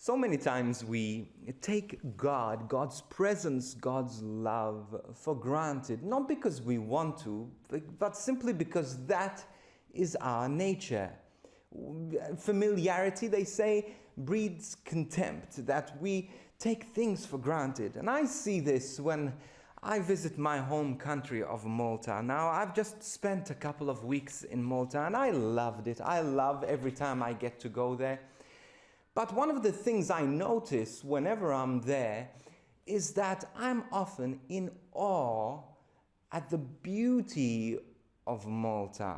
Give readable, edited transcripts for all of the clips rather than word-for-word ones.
So many times we take God, God's presence, God's love for granted, not because we want to, but simply because that is our nature. Familiarity, they say, breeds contempt, that we take things for granted. And I see this when I visit my home country of Malta. Now, I've just spent a couple of weeks in Malta and I loved it. I love every time I get to go there. But one of the things I notice whenever I'm there is that I'm often in awe at the beauty of Malta,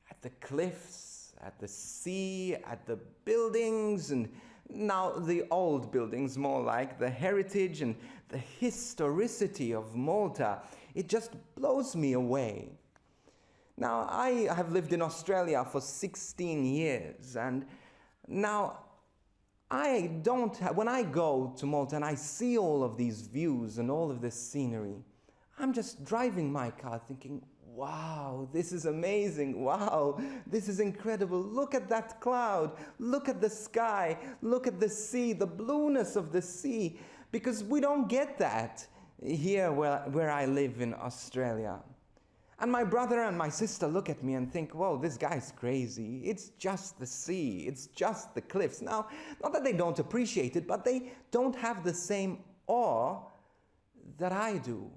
at the cliffs, at the sea, at the buildings, and now the old buildings, more like the heritage and the historicity of Malta. It just blows me away. Now, I have lived in Australia for 16 years, and now when I go to Malta and I see all of these views and all of this scenery, I'm just driving my car thinking, wow, this is amazing. Wow, this is incredible. Look at that cloud. Look at the sky. Look at the sea, the blueness of the sea. Because we don't get that here where I live in Australia. And my brother and my sister look at me and think, whoa, this guy's crazy. It's just the sea. It's just the cliffs. Now, not that they don't appreciate it, but they don't have the same awe that I do.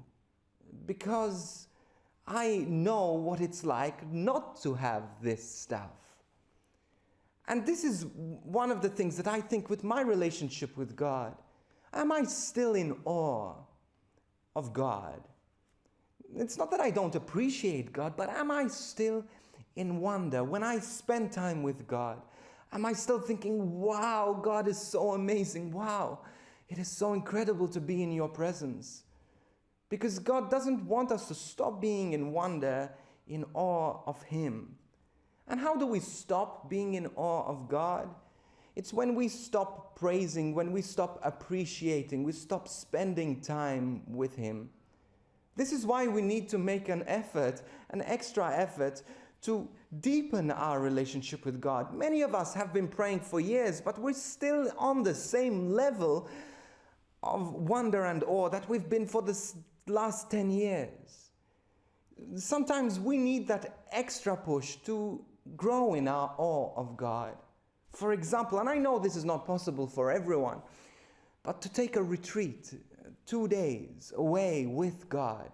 Because I know what it's like not to have this stuff. And this is one of the things that I think with my relationship with God. Am I still in awe of God? It's not that I don't appreciate God, but am I still in wonder? When I spend time with God, am I still thinking, wow, God is so amazing. Wow, it is so incredible to be in your presence. Because God doesn't want us to stop being in wonder, in awe of Him. And how do we stop being in awe of God? It's when we stop praising, when we stop appreciating, we stop spending time with Him. This is why we need to make an effort, an extra effort, to deepen our relationship with God. Many of us have been praying for years, but we're still on the same level of wonder and awe that we've been for the last 10 years. Sometimes we need that extra push to grow in our awe of God. For example, and I know this is not possible for everyone, but to take a retreat, 2 days away with God.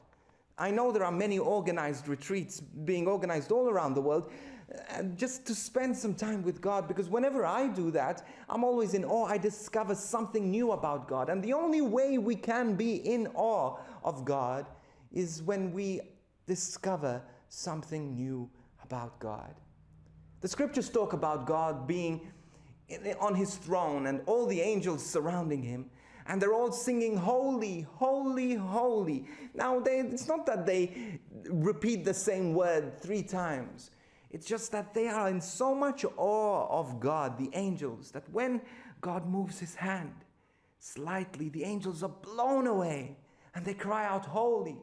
I know there are many organized retreats being organized all around the world, just to spend some time with God, because whenever I do that, I'm always in awe. I discover something new about God. And the only way we can be in awe of God is when we discover something new about God. The scriptures talk about God being on His throne and all the angels surrounding Him. And they're all singing, holy, holy, holy. Now, it's not that they repeat the same word 3 times. It's just that they are in so much awe of God, the angels, that when God moves His hand slightly, the angels are blown away and they cry out, holy.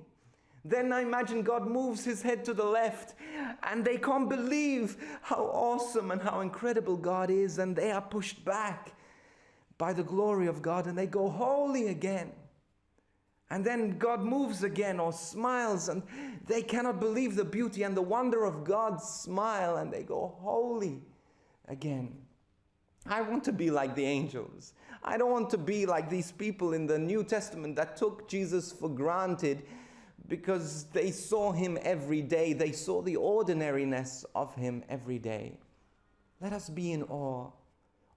Then I imagine God moves His head to the left and they can't believe how awesome and how incredible God is, and they are pushed back by the glory of God and they go holy again. And then God moves again or smiles and they cannot believe the beauty and the wonder of God's smile and they go holy again. I want to be like the angels. I don't want to be like these people in the New Testament that took Jesus for granted because they saw Him every day. They saw the ordinariness of Him every day. Let us be in awe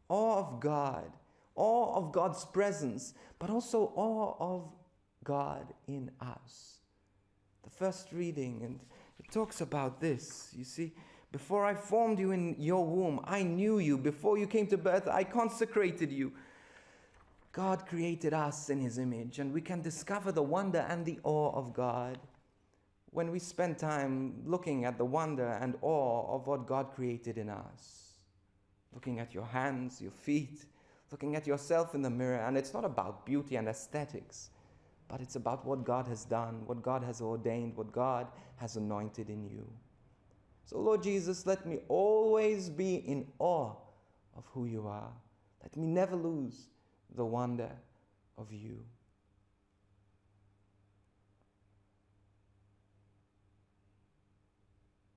of God, awe of God's presence, but also awe of God in us. The first reading, and it talks about this. You see, before I formed you in your womb, I knew you. Before you came to birth, I consecrated you. God created us in His image, and we can discover the wonder and the awe of God when we spend time looking at the wonder and awe of what God created in us. Looking at your hands, your feet, looking at yourself in the mirror. And it's not about beauty and aesthetics, but it's about what God has done, what God has ordained, what God has anointed in you. So Lord Jesus, let me always be in awe of who you are. Let me never lose the wonder of you.